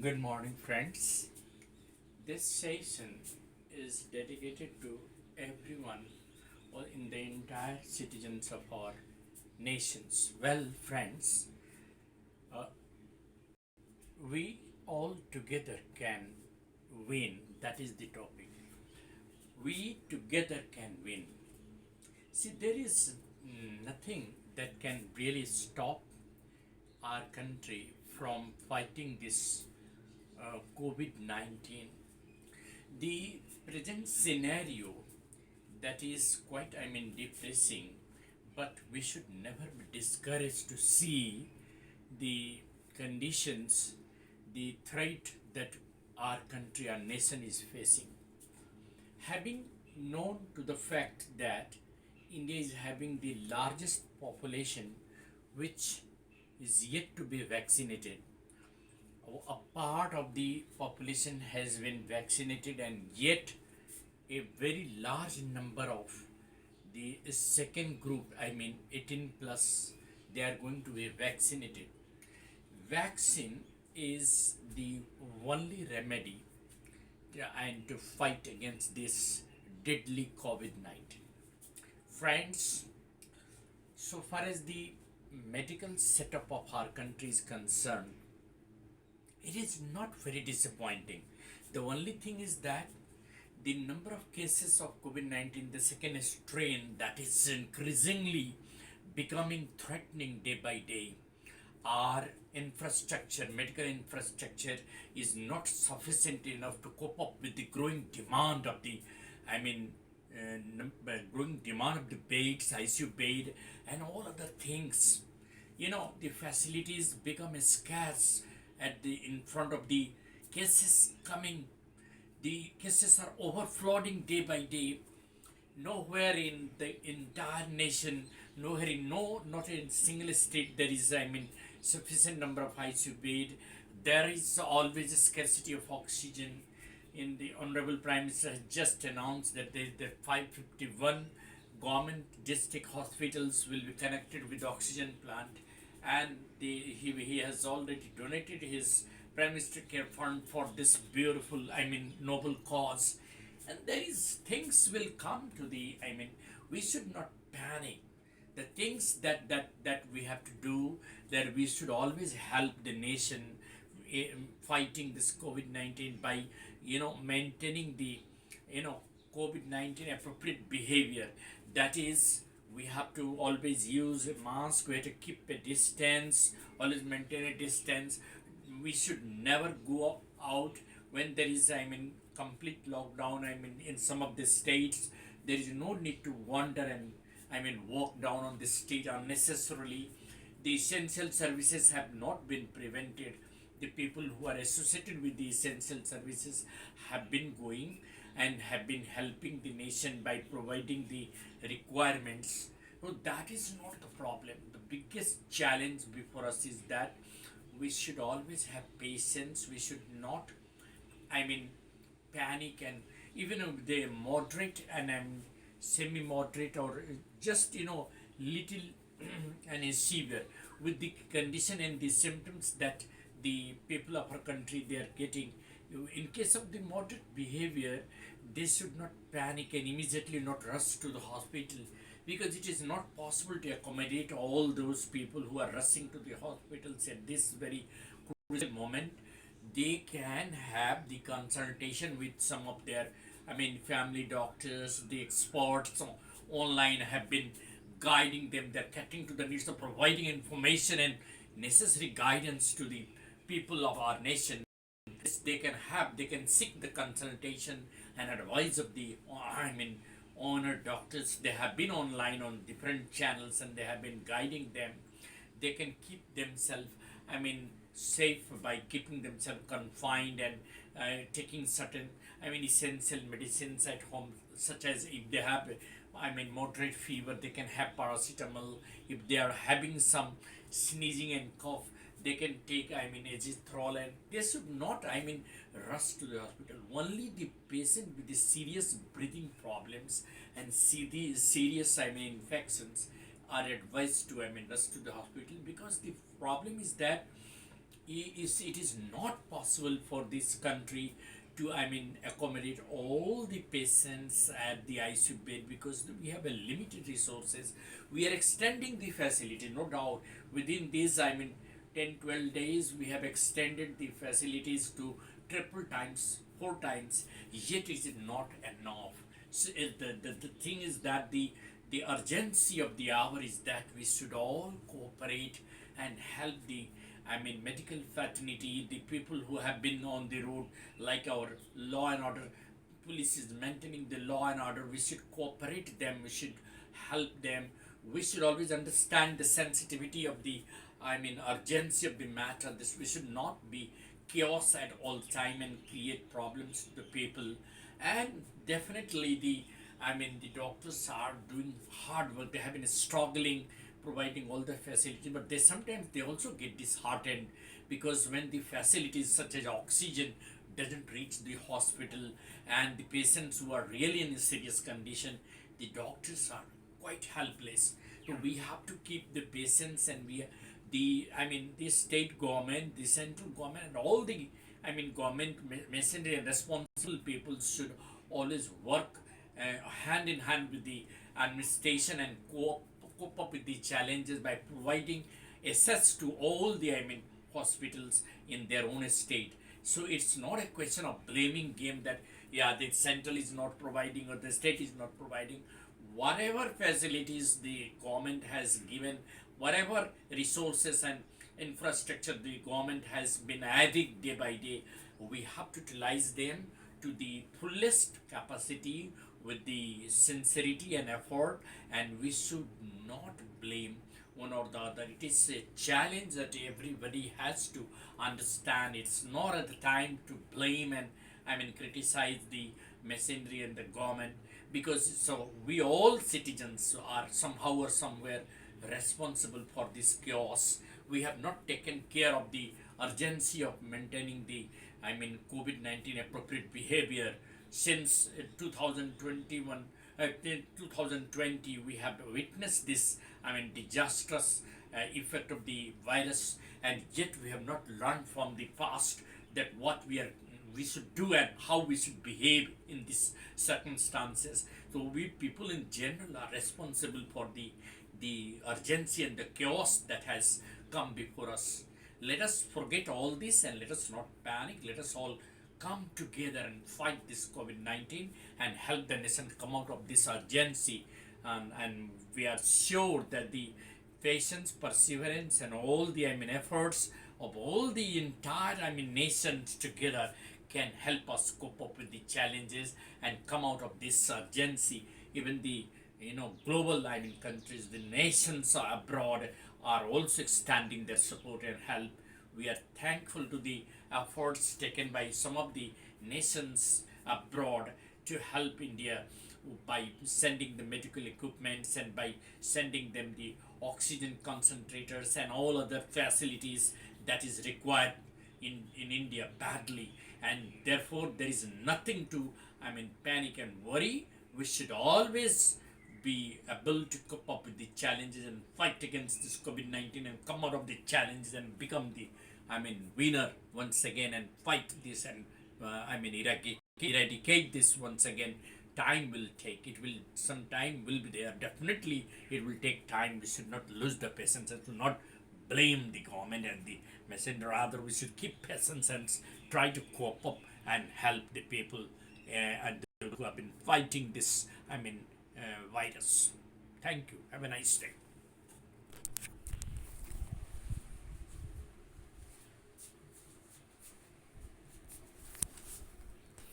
Good morning, friends. This session is dedicated to everyone or in the entire citizens of our nations. Well, friends, uh, we all together can win. That is the topic. We together can win. See, there is nothing that can really stop our country from fighting this COVID 19. The present scenario that is quite, depressing, but we should never be discouraged to see the conditions, the threat that our country, our nation is facing. Having known to the fact that India is having the largest population which is yet to be vaccinated, a part of the population has been vaccinated, and yet a very large number of the second group, 18 plus, they are going to be vaccinated. Vaccine is the only remedy and to fight against this deadly COVID-19. Friends, so far as the medical setup of our country is concerned, it is not very disappointing. The only thing is that the number of cases of COVID 19, the second strain, that is increasingly becoming threatening day by day. Our infrastructure, medical infrastructure, is not sufficient enough to cope up with the growing demand of the, I mean, growing demand of the beds, ICU bed, and all other things. The facilities become scarce at the in front of the cases coming. The cases are overflowing day by day. Nowhere in the entire nation, nowhere in not in single state there is, sufficient number of ICU bed. There is always a scarcity of oxygen. In the Honorable Prime Minister has just announced that the 551 government district hospitals will be connected with oxygen plant, and he has already donated his Prime Minister Care Fund for this beautiful, noble cause. And there is things will come to the, we should not panic. The things that we have to do, that we should always help the nation fighting this COVID-19 by, maintaining the, COVID-19 appropriate behavior. That is, we have to always use a mask, we have to keep a distance, always maintain a distance. We should never go out when there is, complete lockdown. In some of the states, there is no need to wander and, walk down on the street unnecessarily. The essential services have not been prevented. The people who are associated with the essential services have been going and have been helping the nation by providing the requirements. So that is not the problem. The biggest challenge before us is that we should always have patience. We should not, I mean, panic, and even if they moderate and semi-moderate, or just little and severe with the condition and the symptoms that the people of our country they are getting. In case of the moderate behavior, they should not panic and immediately not rush to the hospital, because it is not possible to accommodate all those people who are rushing to the hospitals at this very crucial moment. They can have the consultation with some of their, family doctors. The experts online have been guiding them. They're getting to the needs of providing information and necessary guidance to the people of our nation. This they can seek the consultation and advice of the, honored doctors. They have been online on different channels and they have been guiding them. They can keep themselves, safe by keeping themselves confined and taking certain, essential medicines at home, such as if they have, moderate fever, they can have paracetamol. If they are having some sneezing and cough, they can take, azithrol, and they should not, rush to the hospital. Only the patient with the serious breathing problems and serious, infections are advised to, rush to the hospital, because the problem is that it is not possible for this country to, I mean, accommodate all the patients at the ICU bed because we have a limited resources. We are extending the facility, no doubt. Within this, I mean, 10-12 days, we have extended the facilities to triple times, four times. Yet it is not enough. So the thing is that the urgency of the hour is that we should all cooperate and help the, I mean, medical fraternity, the people who have been on the road, like our law and order, police is maintaining the law and order. We should cooperate them. We should help them. We should always understand the sensitivity of the, I mean, urgency of the matter. This we should not be chaos at all time and create problems to the people. And definitely the, I mean, the doctors are doing hard work. They have been struggling providing all the facility, but they sometimes they also get disheartened because when the facilities such as oxygen doesn't reach the hospital and the patients who are really in a serious condition, the doctors are quite helpless. So we have to keep the patients, and we, the, I mean, the state government, the central government, and all the, I mean, government machinery and responsible people should always work hand in hand with the administration and cope up with the challenges by providing access to all the, I mean, hospitals in their own state. So it's not a question of blaming game that yeah, the central is not providing or the state is not providing. Whatever facilities the government has given, whatever resources and infrastructure the government has been adding day by day, we have to utilize them to the fullest capacity with the sincerity and effort, and we should not blame one or the other. It is a challenge that everybody has to understand. It's not at the time to blame and, I mean, criticize the machinery and the government, because so we all citizens are somehow or somewhere responsible for this chaos. We have not taken care of the urgency of maintaining the, I mean, COVID-19 appropriate behavior since 2021. 2020 we have witnessed this, I mean, disastrous effect of the virus, and yet we have not learned from the past that what we should do and how we should behave in these circumstances. So we people in general are responsible for the urgency and the chaos that has come before us. Let us forget all this and let us not panic. Let us all come together and fight this COVID-19 and help the nation come out of this urgency. And we are sure that the patience, perseverance, and all the, I mean, efforts of all the entire, I mean, nations together can help us cope up with the challenges and come out of this urgency. Even the, you know, global, I mean, countries, the nations abroad are also extending their support and help. We are thankful to the efforts taken by some of the nations abroad to help India by sending the medical equipments and by sending them the oxygen concentrators and all other facilities that is required in India badly. And therefore there is nothing to, I mean, panic and worry. We should always be able to cope up with the challenges and fight against this COVID-19 and come out of the challenges and become the, I mean, winner once again and fight this and, I mean, eradicate this once again. Time will take. It will, some time will be there. Definitely, it will take time. We should not lose the patience and to not blame the government and the messenger. Rather, we should keep patience and try to cope up and help the people and who have been fighting this, I mean, virus. Thank you. Have a nice day.